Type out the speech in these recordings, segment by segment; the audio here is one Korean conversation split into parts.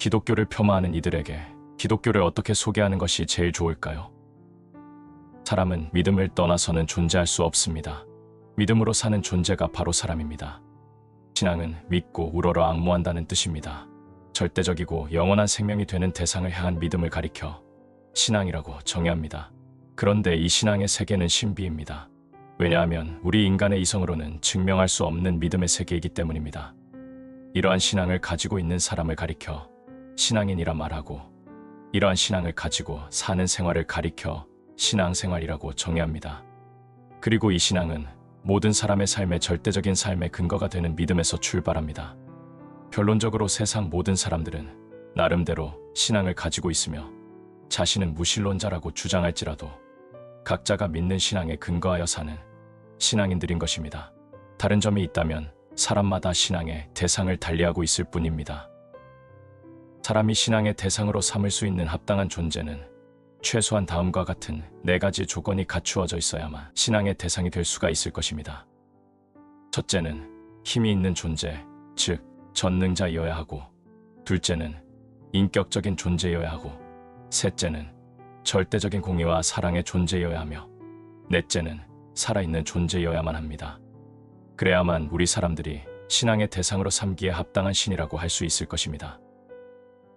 기독교를 폄하하는 이들에게 기독교를 어떻게 소개하는 것이 제일 좋을까요? 사람은 믿음을 떠나서는 존재할 수 없습니다. 믿음으로 사는 존재가 바로 사람입니다. 신앙은 믿고 우러러 앙모한다는 뜻입니다. 절대적이고 영원한 생명이 되는 대상을 향한 믿음을 가리켜 신앙이라고 정의합니다. 그런데 이 신앙의 세계는 신비입니다. 왜냐하면 우리 인간의 이성으로는 증명할 수 없는 믿음의 세계이기 때문입니다. 이러한 신앙을 가지고 있는 사람을 가리켜 신앙인이라 말하고, 이러한 신앙을 가지고 사는 생활을 가리켜 신앙생활이라고 정의합니다. 그리고 이 신앙은 모든 사람의 삶의 절대적인 삶의 근거가 되는 믿음에서 출발합니다. 결론적으로 세상 모든 사람들은 나름대로 신앙을 가지고 있으며 자신은 무신론자라고 주장할지라도 각자가 믿는 신앙에 근거하여 사는 신앙인들인 것입니다. 다른 점이 있다면 사람마다 신앙의 대상을 달리하고 있을 뿐입니다. 사람이 신앙의 대상으로 삼을 수 있는 합당한 존재는 최소한 다음과 같은 4가지 조건이 갖추어져 있어야만 신앙의 대상이 될 수가 있을 것입니다. 첫째는 힘이 있는 존재, 즉 전능자이어야 하고, 둘째는 인격적인 존재여야 하고, 셋째는 절대적인 공의와 사랑의 존재여야 하며, 넷째는 살아있는 존재여야만 합니다. 그래야만 우리 사람들이 신앙의 대상으로 삼기에 합당한 신이라고 할 수 있을 것입니다.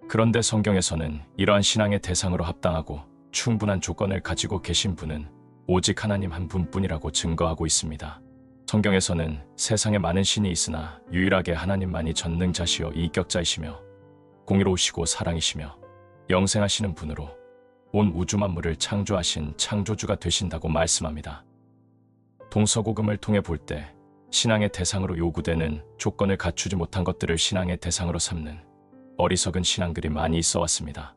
그런데 성경에서는 이러한 신앙의 대상으로 합당하고 충분한 조건을 가지고 계신 분은 오직 하나님 한 분뿐이라고 증거하고 있습니다. 성경에서는 세상에 많은 신이 있으나 유일하게 하나님만이 전능자시요 인격자이시며 공의로우시고 사랑이시며 영생하시는 분으로 온 우주 만물을 창조하신 창조주가 되신다고 말씀합니다. 동서고금을 통해 볼 때 신앙의 대상으로 요구되는 조건을 갖추지 못한 것들을 신앙의 대상으로 삼는 어리석은 신앙들이 많이 있어 왔습니다.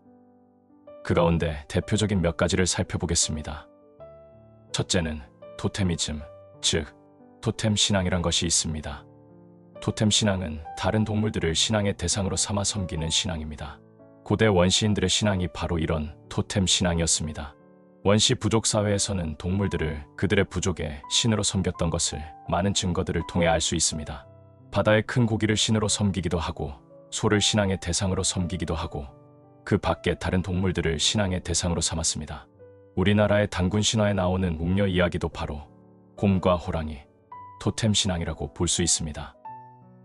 그 가운데 대표적인 몇 가지를 살펴보겠습니다. 첫째는 토테미즘, 즉 토템 신앙이란 것이 있습니다. 토템 신앙은 다른 동물들을 신앙의 대상으로 삼아 섬기는 신앙입니다. 고대 원시인들의 신앙이 바로 이런 토템 신앙이었습니다. 원시 부족 사회에서는 동물들을 그들의 부족의 신으로 섬겼던 것을 많은 증거들을 통해 알 수 있습니다. 바다의 큰 고기를 신으로 섬기기도 하고, 소를 신앙의 대상으로 섬기기도 하고, 그 밖에 다른 동물들을 신앙의 대상으로 삼았습니다. 우리나라의 단군 신화에 나오는 웅녀 이야기도 바로 곰과 호랑이, 토템 신앙이라고 볼 수 있습니다.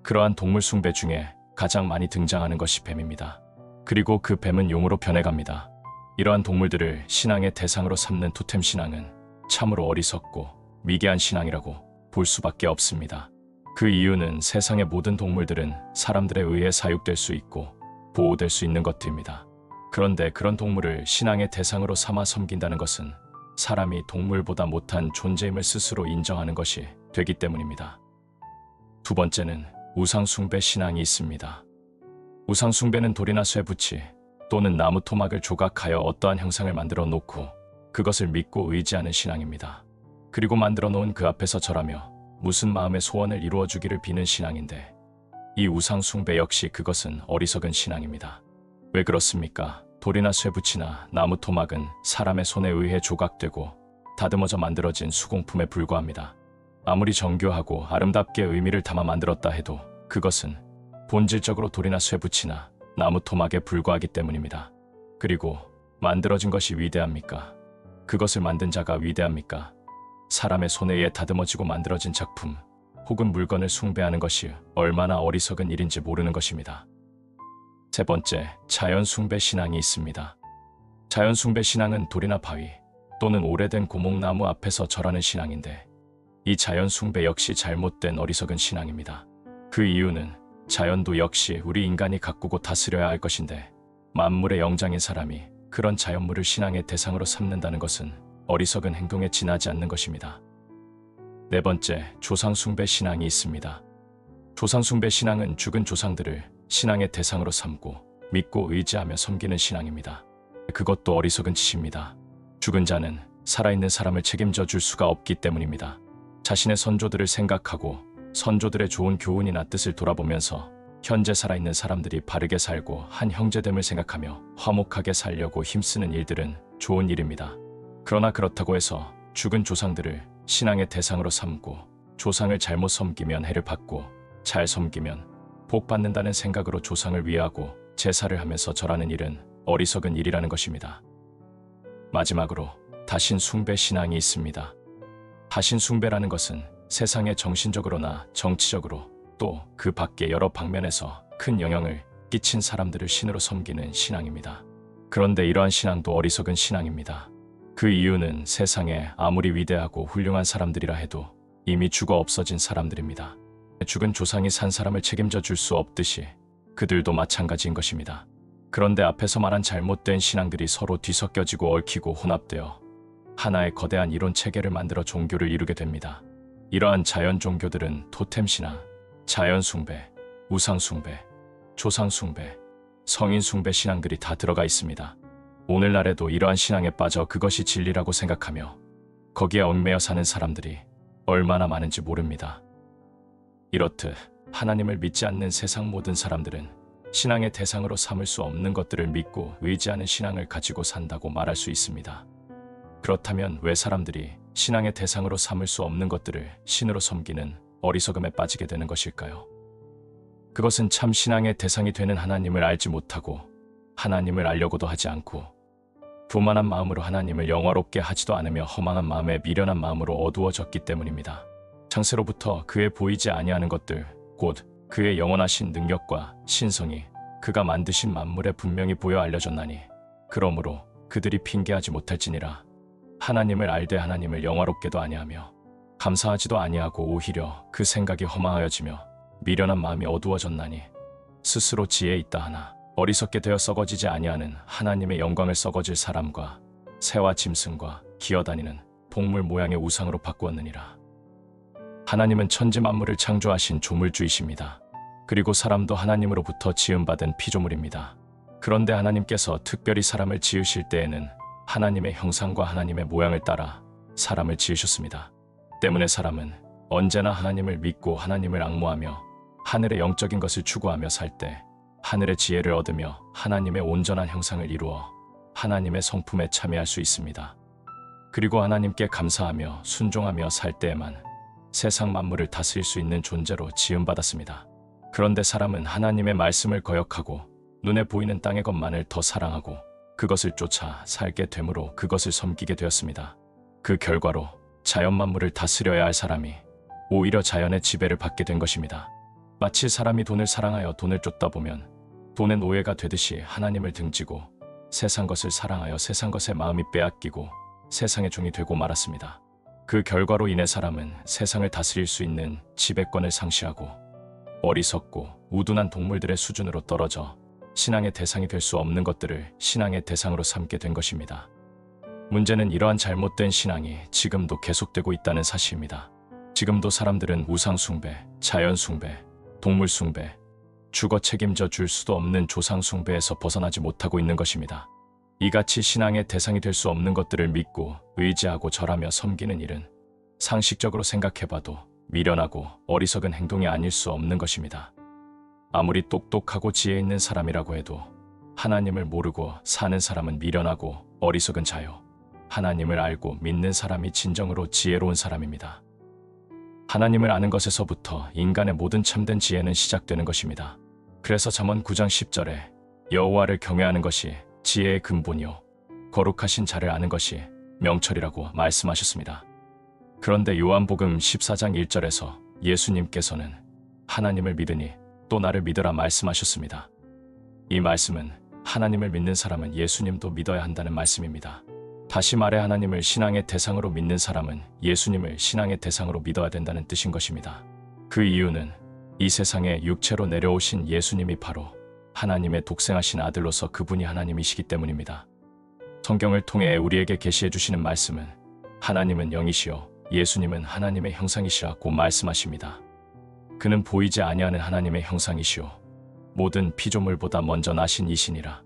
그러한 동물 숭배 중에 가장 많이 등장하는 것이 뱀입니다. 그리고 그 뱀은 용으로 변해갑니다. 이러한 동물들을 신앙의 대상으로 삼는 토템 신앙은 참으로 어리석고 미개한 신앙이라고 볼 수밖에 없습니다. 그 이유는 세상의 모든 동물들은 사람들에 의해 사육될 수 있고 보호될 수 있는 것들입니다. 그런데 그런 동물을 신앙의 대상으로 삼아 섬긴다는 것은 사람이 동물보다 못한 존재임을 스스로 인정하는 것이 되기 때문입니다. 두 번째는 우상숭배 신앙이 있습니다. 우상숭배는 돌이나 쇠붙이 또는 나무 토막을 조각하여 어떠한 형상을 만들어 놓고 그것을 믿고 의지하는 신앙입니다. 그리고 만들어 놓은 그 앞에서 절하며 무슨 마음의 소원을 이루어주기를 비는 신앙인데, 이 우상숭배 역시 그것은 어리석은 신앙입니다. 왜 그렇습니까? 돌이나 쇠붙이나 나무 토막은 사람의 손에 의해 조각되고 다듬어져 만들어진 수공품에 불과합니다. 아무리 정교하고 아름답게 의미를 담아 만들었다 해도 그것은 본질적으로 돌이나 쇠붙이나 나무 토막에 불과하기 때문입니다. 그리고 만들어진 것이 위대합니까? 그것을 만든 자가 위대합니까? 사람의 손에 의해 다듬어지고 만들어진 작품 혹은 물건을 숭배하는 것이 얼마나 어리석은 일인지 모르는 것입니다. 세 번째, 자연숭배 신앙이 있습니다. 자연숭배 신앙은 돌이나 바위 또는 오래된 고목나무 앞에서 절하는 신앙인데, 이 자연숭배 역시 잘못된 어리석은 신앙입니다. 그 이유는 자연도 역시 우리 인간이 가꾸고 다스려야 할 것인데, 만물의 영장인 사람이 그런 자연물을 신앙의 대상으로 삼는다는 것은 어리석은 행동에 지나지 않는 것입니다. 네 번째, 조상숭배 신앙이 있습니다. 조상숭배 신앙은 죽은 조상들을 신앙의 대상으로 삼고 믿고 의지하며 섬기는 신앙입니다. 그것도 어리석은 짓입니다. 죽은 자는 살아있는 사람을 책임져 줄 수가 없기 때문입니다. 자신의 선조들을 생각하고 선조들의 좋은 교훈이나 뜻을 돌아보면서 현재 살아있는 사람들이 바르게 살고 한 형제됨을 생각하며 화목하게 살려고 힘쓰는 일들은 좋은 일입니다. 그러나 그렇다고 해서 죽은 조상들을 신앙의 대상으로 삼고 조상을 잘못 섬기면 해를 받고 잘 섬기면 복 받는다는 생각으로 조상을 위하고 제사를 하면서 절하는 일은 어리석은 일이라는 것입니다. 마지막으로 다신 숭배 신앙이 있습니다. 다신 숭배라는 것은 세상에 정신적으로나 정치적으로 또 그 밖의 여러 방면에서 큰 영향을 끼친 사람들을 신으로 섬기는 신앙입니다. 그런데 이러한 신앙도 어리석은 신앙입니다. 그 이유는 세상에 아무리 위대하고 훌륭한 사람들이라 해도 이미 죽어 없어진 사람들입니다. 죽은 조상이 산 사람을 책임져 줄 수 없듯이 그들도 마찬가지인 것입니다. 그런데 앞에서 말한 잘못된 신앙들이 서로 뒤섞여지고 얽히고 혼합되어 하나의 거대한 이론 체계를 만들어 종교를 이루게 됩니다. 이러한 자연 종교들은 토템 신앙, 자연 숭배, 우상 숭배, 조상 숭배, 성인 숭배 신앙들이 다 들어가 있습니다. 오늘날에도 이러한 신앙에 빠져 그것이 진리라고 생각하며 거기에 얽매여 사는 사람들이 얼마나 많은지 모릅니다. 이렇듯 하나님을 믿지 않는 세상 모든 사람들은 신앙의 대상으로 삼을 수 없는 것들을 믿고 의지하는 신앙을 가지고 산다고 말할 수 있습니다. 그렇다면 왜 사람들이 신앙의 대상으로 삼을 수 없는 것들을 신으로 섬기는 어리석음에 빠지게 되는 것일까요? 그것은 참 신앙의 대상이 되는 하나님을 알지 못하고 하나님을 알려고도 하지 않고 교만한 마음으로 하나님을 영화롭게 하지도 않으며 허망한 마음에 미련한 마음으로 어두워졌기 때문입니다. 창세로부터 그의 보이지 아니하는 것들, 곧 그의 영원하신 능력과 신성이 그가 만드신 만물에 분명히 보여 알려졌나니 그러므로 그들이 핑계하지 못할지니라. 하나님을 알되 하나님을 영화롭게도 아니하며 감사하지도 아니하고 오히려 그 생각이 허망하여지며 미련한 마음이 어두워졌나니 스스로 지혜 있다 하나 어리석게 되어 썩어지지 아니하는 하나님의 영광을 썩어질 사람과 새와 짐승과 기어다니는 동물 모양의 우상으로 바꾸었느니라. 하나님은 천지 만물을 창조하신 조물주이십니다. 그리고 사람도 하나님으로부터 지음받은 피조물입니다. 그런데 하나님께서 특별히 사람을 지으실 때에는 하나님의 형상과 하나님의 모양을 따라 사람을 지으셨습니다. 때문에 사람은 언제나 하나님을 믿고 하나님을 앙모하며 하늘의 영적인 것을 추구하며 살 때 하늘의 지혜를 얻으며 하나님의 온전한 형상을 이루어 하나님의 성품에 참여할 수 있습니다. 그리고 하나님께 감사하며 순종하며 살 때에만 세상 만물을 다스릴 수 있는 존재로 지음받았습니다. 그런데 사람은 하나님의 말씀을 거역하고 눈에 보이는 땅의 것만을 더 사랑하고 그것을 쫓아 살게 되므로 그것을 섬기게 되었습니다. 그 결과로 자연 만물을 다스려야 할 사람이 오히려 자연의 지배를 받게 된 것입니다. 마치 사람이 돈을 사랑하여 돈을 쫓다 보면 돈의 노예가 되듯이 하나님을 등지고 세상 것을 사랑하여 세상 것에 마음이 빼앗기고 세상의 종이 되고 말았습니다. 그 결과로 인해 사람은 세상을 다스릴 수 있는 지배권을 상실하고 어리석고 우둔한 동물들의 수준으로 떨어져 신앙의 대상이 될 수 없는 것들을 신앙의 대상으로 삼게 된 것입니다. 문제는 이러한 잘못된 신앙이 지금도 계속되고 있다는 사실입니다. 지금도 사람들은 우상 숭배, 자연 숭배, 동물 숭배, 죽어 책임져 줄 수도 없는 조상 숭배에서 벗어나지 못하고 있는 것입니다. 이같이 신앙의 대상이 될 수 없는 것들을 믿고 의지하고 절하며 섬기는 일은 상식적으로 생각해봐도 미련하고 어리석은 행동이 아닐 수 없는 것입니다. 아무리 똑똑하고 지혜 있는 사람이라고 해도 하나님을 모르고 사는 사람은 미련하고 어리석은 자요. 하나님을 알고 믿는 사람이 진정으로 지혜로운 사람입니다. 하나님을 아는 것에서부터 인간의 모든 참된 지혜는 시작되는 것입니다. 그래서 잠언 9장 10절에 여호와를 경외하는 것이 지혜의 근본이요 거룩하신 자를 아는 것이 명철이라고 말씀하셨습니다. 그런데 요한복음 14장 1절에서 예수님께서는 하나님을 믿으니 또 나를 믿으라 말씀하셨습니다. 이 말씀은 하나님을 믿는 사람은 예수님도 믿어야 한다는 말씀입니다. 다시 말해 하나님을 신앙의 대상으로 믿는 사람은 예수님을 신앙의 대상으로 믿어야 된다는 뜻인 것입니다. 그 이유는 이 세상에 육체로 내려오신 예수님이 바로 하나님의 독생하신 아들로서 그분이 하나님이시기 때문입니다. 성경을 통해 우리에게 계시해 주시는 말씀은 하나님은 영이시요 예수님은 하나님의 형상이시라고 말씀하십니다. 그는 보이지 아니하는 하나님의 형상이시요 모든 피조물보다 먼저 나신 이시니라.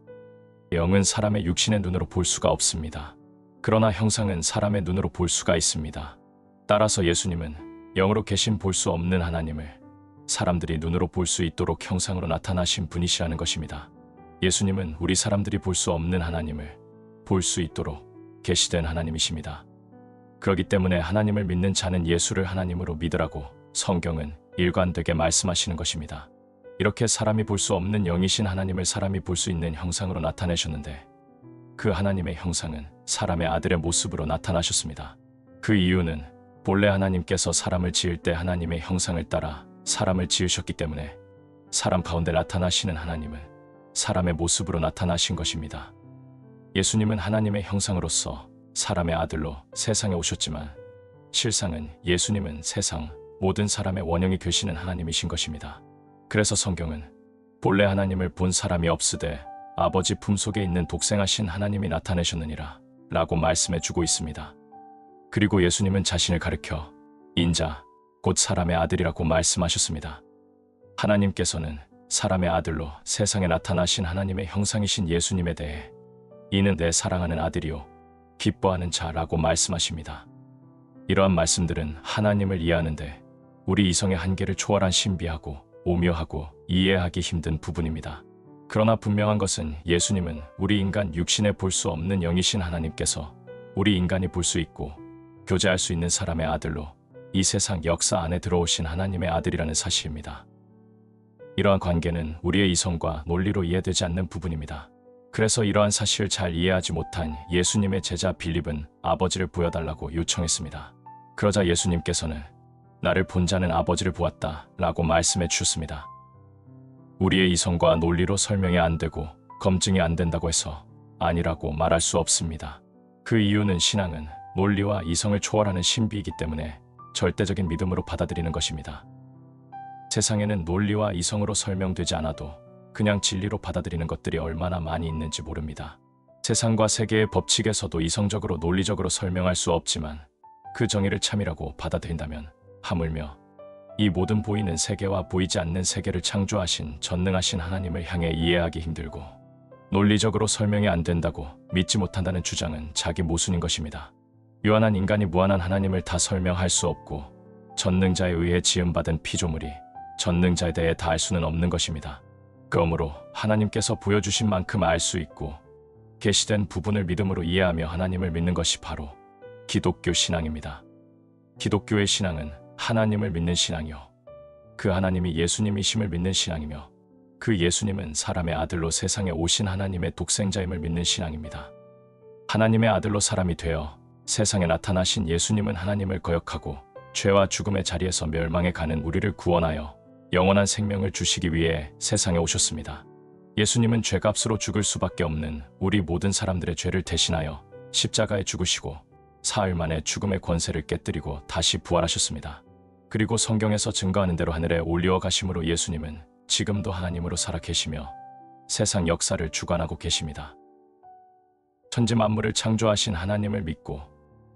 영은 사람의 육신의 눈으로 볼 수가 없습니다. 그러나 형상은 사람의 눈으로 볼 수가 있습니다. 따라서 예수님은 영으로 계신 볼 수 없는 하나님을 사람들이 눈으로 볼 수 있도록 형상으로 나타나신 분이시라는 것입니다. 예수님은 우리 사람들이 볼 수 없는 하나님을 볼 수 있도록 계시된 하나님이십니다. 그렇기 때문에 하나님을 믿는 자는 예수를 하나님으로 믿으라고 성경은 일관되게 말씀하시는 것입니다. 이렇게 사람이 볼 수 없는 영이신 하나님을 사람이 볼 수 있는 형상으로 나타내셨는데 그 하나님의 형상은 사람의 아들의 모습으로 나타나셨습니다. 그 이유는 본래 하나님께서 사람을 지을 때 하나님의 형상을 따라 사람을 지으셨기 때문에 사람 가운데 나타나시는 하나님은 사람의 모습으로 나타나신 것입니다. 예수님은 하나님의 형상으로서 사람의 아들로 세상에 오셨지만 실상은 예수님은 세상 모든 사람의 원형이 되시는 하나님이신 것입니다. 그래서 성경은 본래 하나님을 본 사람이 없으되 아버지 품속에 있는 독생하신 하나님이 나타내셨느니라 라고 말씀해 주고 있습니다. 그리고 예수님은 자신을 가리켜 인자 곧 사람의 아들이라고 말씀하셨습니다. 하나님께서는 사람의 아들로 세상에 나타나신 하나님의 형상이신 예수님에 대해 이는 내 사랑하는 아들이요 기뻐하는 자라고 말씀하십니다. 이러한 말씀들은 하나님을 이해하는데 우리 이성의 한계를 초월한 신비하고 오묘하고 이해하기 힘든 부분입니다. 그러나 분명한 것은 예수님은 우리 인간 육신에 볼 수 없는 영이신 하나님께서 우리 인간이 볼 수 있고 교제할 수 있는 사람의 아들로 이 세상 역사 안에 들어오신 하나님의 아들이라는 사실입니다. 이러한 관계는 우리의 이성과 논리로 이해되지 않는 부분입니다. 그래서 이러한 사실을 잘 이해하지 못한 예수님의 제자 빌립은 아버지를 보여달라고 요청했습니다. 그러자 예수님께서는 나를 본 자는 아버지를 보았다 라고 말씀해 주셨습니다. 우리의 이성과 논리로 설명이 안 되고 검증이 안 된다고 해서 아니라고 말할 수 없습니다. 그 이유는 신앙은 논리와 이성을 초월하는 신비이기 때문에 절대적인 믿음으로 받아들이는 것입니다. 세상에는 논리와 이성으로 설명되지 않아도 그냥 진리로 받아들이는 것들이 얼마나 많이 있는지 모릅니다. 세상과 세계의 법칙에서도 이성적으로 논리적으로 설명할 수 없지만 그 정의를 참이라고 받아들인다면 하물며 이 모든 보이는 세계와 보이지 않는 세계를 창조하신 전능하신 하나님을 향해 이해하기 힘들고 논리적으로 설명이 안 된다고 믿지 못한다는 주장은 자기 모순인 것입니다. 유한한 인간이 무한한 하나님을 다 설명할 수 없고 전능자에 의해 지음받은 피조물이 전능자에 대해 다 알 수는 없는 것입니다. 그러므로 하나님께서 보여주신 만큼 알 수 있고 계시된 부분을 믿음으로 이해하며 하나님을 믿는 것이 바로 기독교 신앙입니다. 기독교의 신앙은 하나님을 믿는 신앙이요 그 하나님이 예수님이심을 믿는 신앙이며 그 예수님은 사람의 아들로 세상에 오신 하나님의 독생자임을 믿는 신앙입니다. 하나님의 아들로 사람이 되어 세상에 나타나신 예수님은 하나님을 거역하고 죄와 죽음의 자리에서 멸망해 가는 우리를 구원하여 영원한 생명을 주시기 위해 세상에 오셨습니다. 예수님은 죄값으로 죽을 수밖에 없는 우리 모든 사람들의 죄를 대신하여 십자가에 죽으시고 사흘 만에 죽음의 권세를 깨뜨리고 다시 부활하셨습니다. 그리고 성경에서 증거하는 대로 하늘에 올리어 가심으로 예수님은 지금도 하나님으로 살아 계시며 세상 역사를 주관하고 계십니다. 천지 만물을 창조하신 하나님을 믿고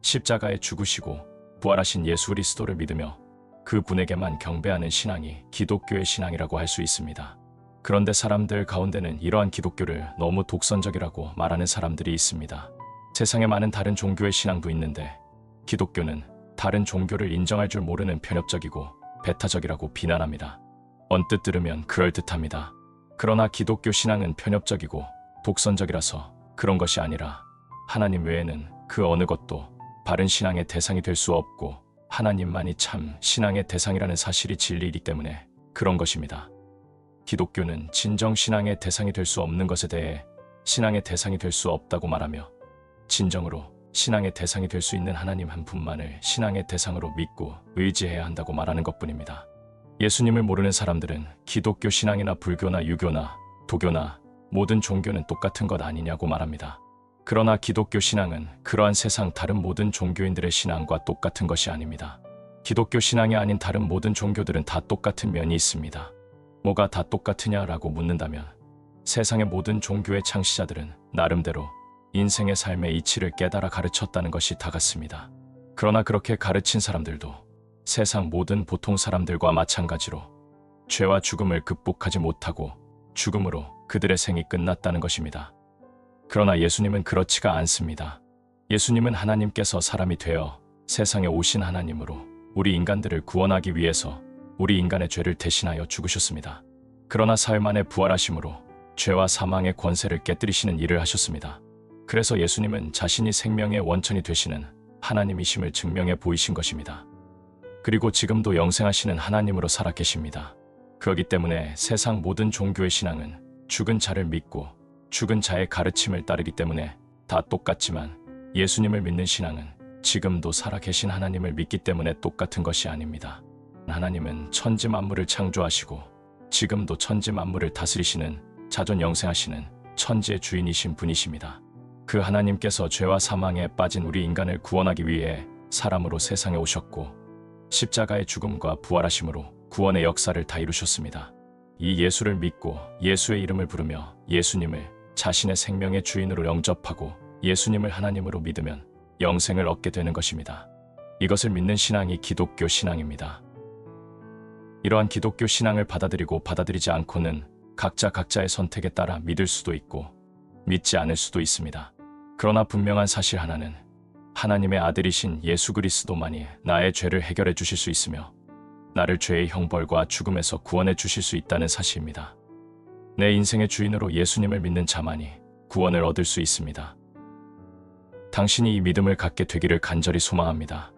십자가에 죽으시고 부활하신 예수 그리스도를 믿으며 그 분에게만 경배하는 신앙이 기독교의 신앙이라고 할 수 있습니다. 그런데 사람들 가운데는 이러한 기독교를 너무 독선적이라고 말하는 사람들이 있습니다. 세상에 많은 다른 종교의 신앙도 있는데 기독교는 다른 종교를 인정할 줄 모르는 편협적이고 배타적이라고 비난합니다. 언뜻 들으면 그럴듯합니다. 그러나 기독교 신앙은 편협적이고 독선적이라서 그런 것이 아니라 하나님 외에는 그 어느 것도 바른 신앙의 대상이 될 수 없고 하나님만이 참 신앙의 대상이라는 사실이 진리이기 때문에 그런 것입니다. 기독교는 진정 신앙의 대상이 될 수 없는 것에 대해 신앙의 대상이 될 수 없다고 말하며 진정으로 신앙의 대상이 될 수 있는 하나님 한 분만을 신앙의 대상으로 믿고 의지해야 한다고 말하는 것뿐입니다. 예수님을 모르는 사람들은 기독교 신앙이나 불교나 유교나 도교나 모든 종교는 똑같은 것 아니냐고 말합니다. 그러나 기독교 신앙은 그러한 세상 다른 모든 종교인들의 신앙과 똑같은 것이 아닙니다. 기독교 신앙이 아닌 다른 모든 종교들은 다 똑같은 면이 있습니다. 뭐가 다 똑같으냐라고 묻는다면 세상의 모든 종교의 창시자들은 나름대로 인생의 삶의 이치를 깨달아 가르쳤다는 것이 다 같습니다. 그러나 그렇게 가르친 사람들도 세상 모든 보통 사람들과 마찬가지로 죄와 죽음을 극복하지 못하고 죽음으로 그들의 생이 끝났다는 것입니다. 그러나 예수님은 그렇지가 않습니다. 예수님은 하나님께서 사람이 되어 세상에 오신 하나님으로 우리 인간들을 구원하기 위해서 우리 인간의 죄를 대신하여 죽으셨습니다. 그러나 사흘 만에 부활하심으로 죄와 사망의 권세를 깨뜨리시는 일을 하셨습니다. 그래서 예수님은 자신이 생명의 원천이 되시는 하나님이심을 증명해 보이신 것입니다. 그리고 지금도 영생하시는 하나님으로 살아 계십니다. 그렇기 때문에 세상 모든 종교의 신앙은 죽은 자를 믿고 죽은 자의 가르침을 따르기 때문에 다 똑같지만 예수님을 믿는 신앙은 지금도 살아계신 하나님을 믿기 때문에 똑같은 것이 아닙니다. 하나님은 천지 만물을 창조하시고 지금도 천지 만물을 다스리시는 자존영생하시는 천지의 주인이신 분이십니다. 그 하나님께서 죄와 사망에 빠진 우리 인간을 구원하기 위해 사람으로 세상에 오셨고 십자가의 죽음과 부활하심으로 구원의 역사를 다 이루셨습니다. 이 예수를 믿고 예수의 이름을 부르며 예수님을 자신의 생명의 주인으로 영접하고 예수님을 하나님으로 믿으면 영생을 얻게 되는 것입니다. 이것을 믿는 신앙이 기독교 신앙입니다. 이러한 기독교 신앙을 받아들이고 받아들이지 않고는 각자의 선택에 따라 믿을 수도 있고 믿지 않을 수도 있습니다. 그러나 분명한 사실 하나는 하나님의 아들이신 예수 그리스도만이 나의 죄를 해결해 주실 수 있으며 나를 죄의 형벌과 죽음에서 구원해 주실 수 있다는 사실입니다. 내 인생의 주인으로 예수님을 믿는 자만이 구원을 얻을 수 있습니다. 당신이 이 믿음을 갖게 되기를 간절히 소망합니다.